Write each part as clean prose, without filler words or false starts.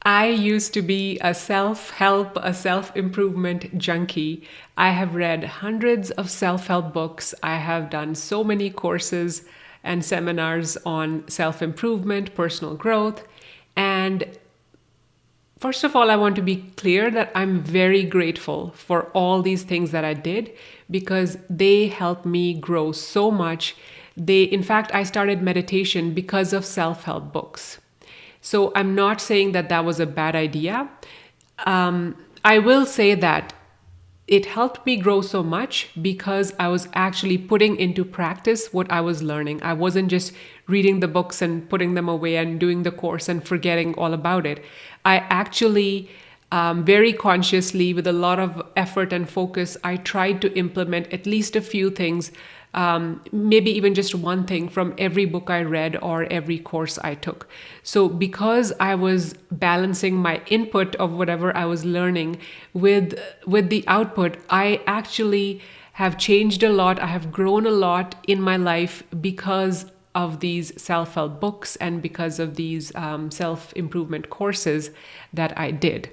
I used to be a self-help, a self-improvement junkie. I have read hundreds of self-help books. I have done so many courses and seminars on self-improvement, personal growth. And first of all, I want to be clear that I'm very grateful for all these things that I did because they helped me grow so much. In fact, I started meditation because of self-help books. So I'm not saying that that was a bad idea. I will say that it helped me grow so much because I was actually putting into practice what I was learning. I wasn't just reading the books and putting them away and doing the course and forgetting all about it. I actually, very consciously, with a lot of effort and focus, I tried to implement at least a few things, maybe even just one thing from every book I read or every course I took. So, because I was balancing my input of whatever I was learning with the output, I actually have changed a lot. I have grown a lot in my life because of these self-help books and because of these self-improvement courses that I did.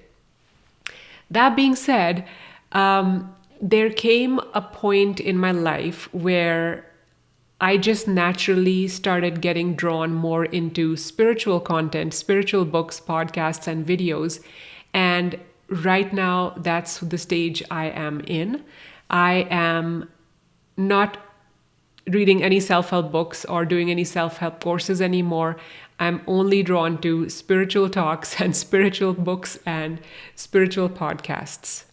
That being said, there came a point in my life where I just naturally started getting drawn more into spiritual content, spiritual books, podcasts, and videos. And right now, that's the stage I am in. I am not reading any self-help books or doing any self-help courses anymore. I'm only drawn to spiritual talks and spiritual books and spiritual podcasts.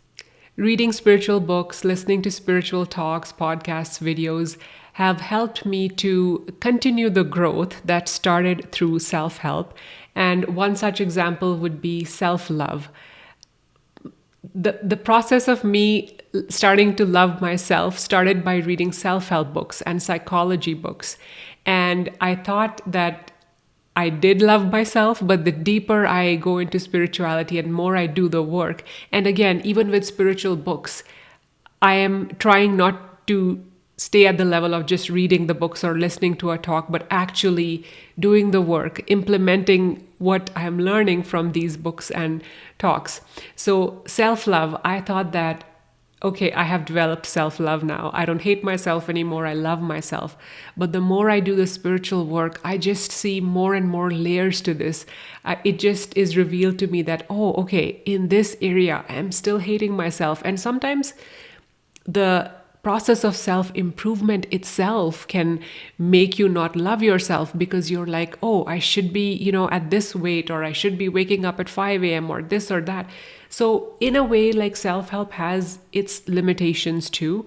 Reading spiritual books, listening to spiritual talks, podcasts, videos have helped me to continue the growth that started through self-help. And one such example would be self-love. The process of me starting to love myself started by reading self-help books and psychology books. And I thought that I did love myself, but the deeper I go into spirituality and more I do the work, and again, even with spiritual books, I am trying not to stay at the level of just reading the books or listening to a talk, but actually doing the work, implementing what I am learning from these books and talks. So, self love, I thought that okay, I have developed self love now. I don't hate myself anymore. I love myself. But the more I do the spiritual work, I just see more and more layers to this. It just is revealed to me that, oh, okay, in this area, I'm still hating myself. And sometimes the process of self-improvement itself can make you not love yourself because you're like, oh, I should be, at this weight, or I should be waking up at 5 a.m. or this or that. So in a way, like self-help has its limitations too.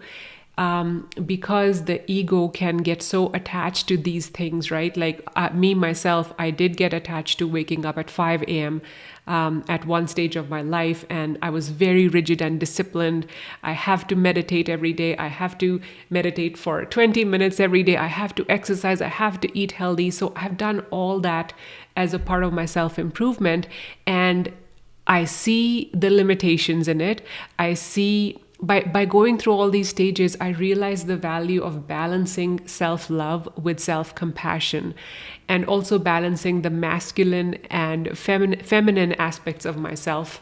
Because the ego can get so attached to these things, right? Like me, myself, I did get attached to waking up at 5 a.m. At one stage of my life, and I was very rigid and disciplined. I have to meditate every day. I have to meditate for 20 minutes every day. I have to exercise. I have to eat healthy. So I've done all that as a part of my self-improvement, and I see the limitations in it. I see by going through all these stages, I realize the value of balancing self-love with self-compassion, and also balancing the masculine and feminine aspects of myself.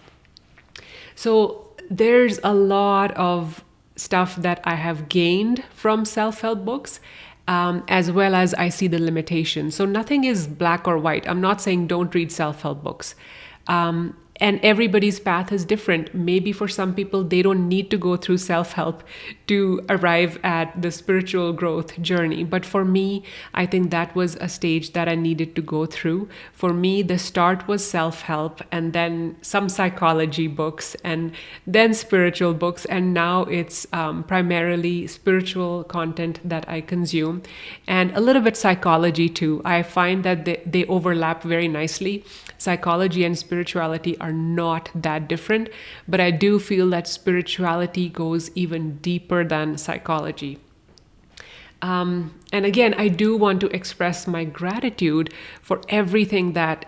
So there's a lot of stuff that I have gained from self-help books, as well as I see the limitations. So nothing is black or white. I'm not saying don't read self-help books. And everybody's path is different. Maybe for some people, they don't need to go through self-help to arrive at the spiritual growth journey. But for me, I think that was a stage that I needed to go through. For me, the start was self-help, and then some psychology books, and then spiritual books. And now it's primarily spiritual content that I consume, and a little bit psychology too. I find that they overlap very nicely. Psychology and spirituality are not that different, but I do feel that spirituality goes even deeper than psychology. And again, I do want to express my gratitude for everything that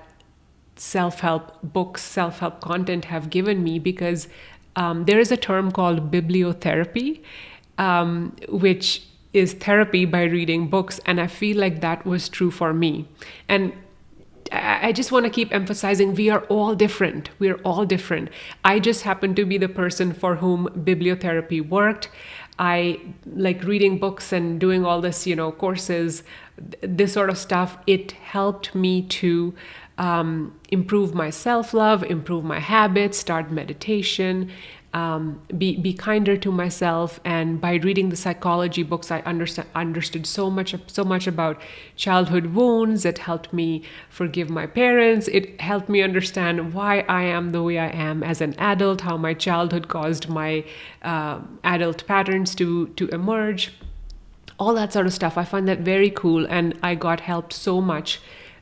self-help books, self-help content have given me, because there is a term called bibliotherapy, which is therapy by reading books, and I feel like that was true for me. And I just want to keep emphasizing we are all different. We are all different. I just happen to be the person for whom bibliotherapy worked. I like reading books and doing all this, courses, this sort of stuff. It helped me to improve my self-love, improve my habits, start meditation, be kinder to myself. And by reading the psychology books, I understood so much about childhood wounds. It helped me forgive my parents. It helped me understand why I am the way I am as an adult, how my childhood caused my adult patterns to emerge, all that sort of stuff. I find that very cool, and I got helped so much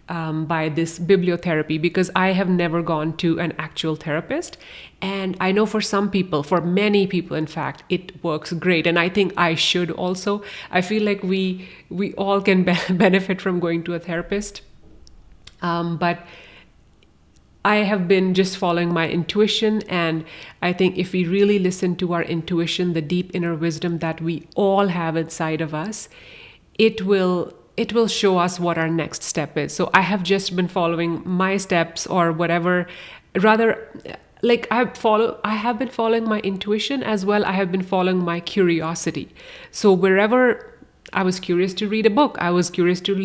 by this bibliotherapy, because I have never gone to an actual therapist. And I know for some people, for many people, in fact, it works great. And I think I should also. I feel like we all can benefit from going to a therapist. But I have been just following my intuition. And I think if we really listen to our intuition, the deep inner wisdom that we all have inside of us, it will show us what our next step is. So I have just been following my steps, or whatever. Rather, like I have been following my intuition as well. I have been following my curiosity. So wherever I was curious to read a book, I was curious to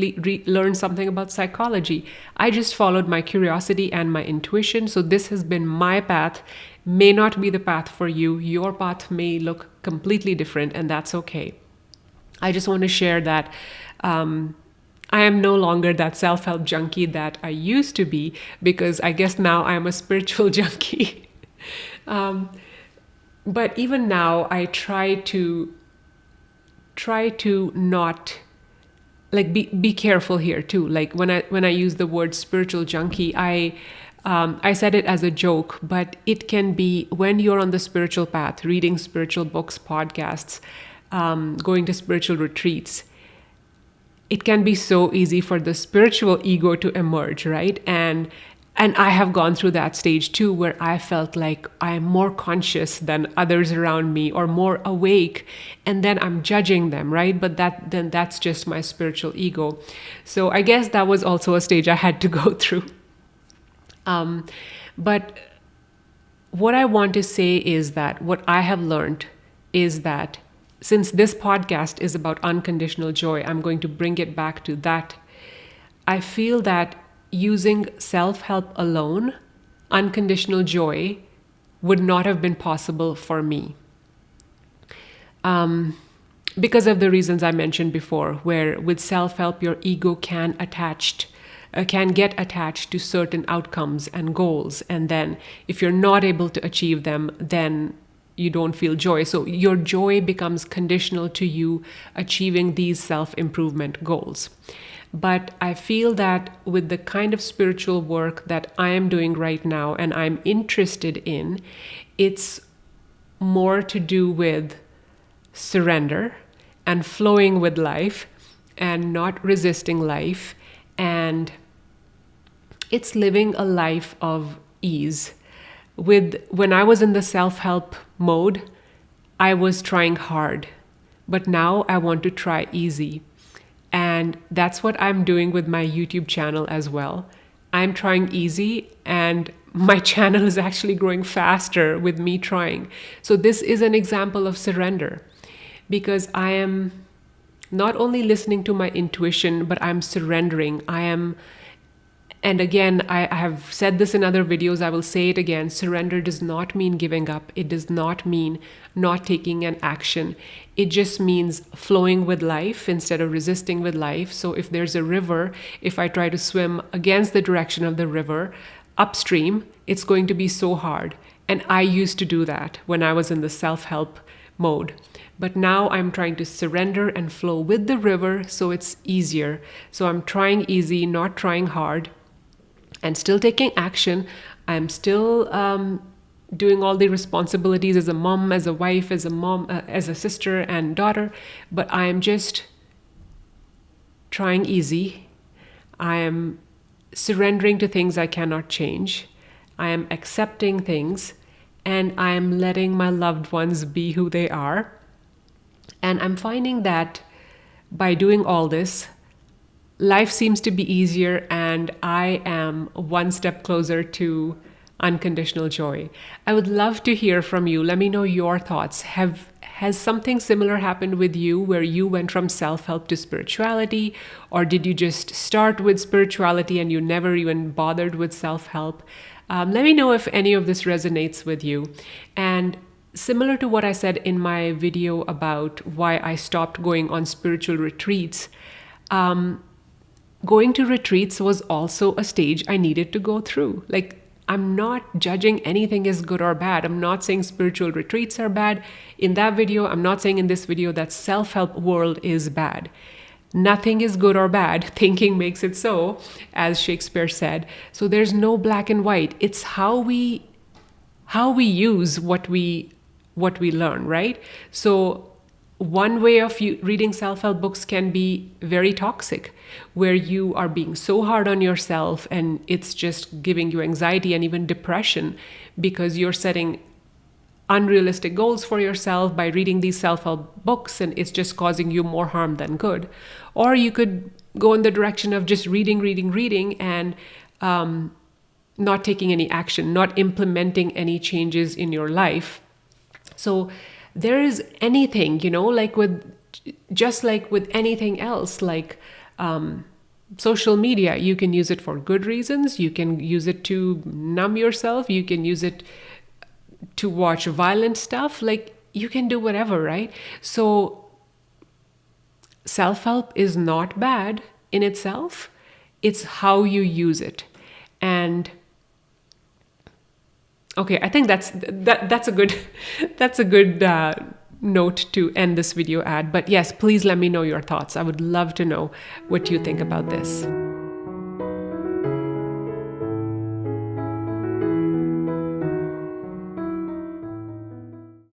learn something about psychology, I just followed my curiosity and my intuition. So this has been my path. May not be the path for you. Your path may look completely different, and that's okay. I just want to share that I am no longer that self-help junkie that I used to be, because I guess now I'm a spiritual junkie. But even now, I try to not, like, be careful here too. Like when I use the word spiritual junkie, I said it as a joke, but it can be when you're on the spiritual path, reading spiritual books, podcasts, going to spiritual retreats. It can be so easy for the spiritual ego to emerge, right? And I have gone through that stage too, where I felt like I'm more conscious than others around me, or more awake, and then I'm judging them, right? But that's just my spiritual ego. So I guess that was also a stage I had to go through. But what I want to say is that what I have learned is that, since this podcast is about unconditional joy, I'm going to bring it back to that. I feel that using self-help alone, unconditional joy would not have been possible for me. Because of the reasons I mentioned before, where with self-help, your ego can get attached to certain outcomes and goals. And then if you're not able to achieve them, then you don't feel joy. So your joy becomes conditional to you achieving these self-improvement goals. But I feel that with the kind of spiritual work that I am doing right now and I'm interested in, it's more to do with surrender and flowing with life and not resisting life. And it's living a life of ease. When I was in the self-help mode, I was trying hard, but now I want to try easy. And that's what I'm doing with my YouTube channel as well. I'm trying easy, and my channel is actually growing faster with me trying. So this is an example of surrender, because I am not only listening to my intuition, but I'm surrendering. And again, I have said this in other videos, I will say it again, surrender does not mean giving up. It does not mean not taking an action. It just means flowing with life instead of resisting with life. So if there's a river, if I try to swim against the direction of the river, upstream, it's going to be so hard. And I used to do that when I was in the self-help mode. But now I'm trying to surrender and flow with the river, so it's easier. So I'm trying easy, not trying hard. And still taking action. I'm still doing all the responsibilities as a mom, as a wife, as a sister and daughter, but I am just trying easy. I am surrendering to things I cannot change. I am accepting things, and I am letting my loved ones be who they are. And I'm finding that by doing all this, life seems to be easier, and I am one step closer to unconditional joy. I would love to hear from you. Let me know your thoughts. Has something similar happened with you where you went from self-help to spirituality, or did you just start with spirituality and you never even bothered with self-help? Let me know if any of this resonates with you. And similar to what I said in my video about why I stopped going on spiritual retreats, going to retreats was also a stage I needed to go through. Like, I'm not judging anything as good or bad. I'm not saying spiritual retreats are bad. In that video, I'm not saying in this video that self-help world is bad. Nothing is good or bad. Thinking makes it so, as Shakespeare said. So there's no black and white. It's how we use what we learn, right? So one way of reading self-help books can be very toxic, where you are being so hard on yourself and it's just giving you anxiety and even depression because you're setting unrealistic goals for yourself by reading these self-help books, and it's just causing you more harm than good. Or you could go in the direction of just reading and not taking any action, not implementing any changes in your life. So there is anything, like just like with anything else, like social media, you can use it for good reasons. You can use it to numb yourself. You can use it to watch violent stuff. Like, you can do whatever, right? So self-help is not bad in itself. It's how you use it. And okay, I think that's a good note to end this video at. But yes, please let me know your thoughts. I would love to know what you think about this.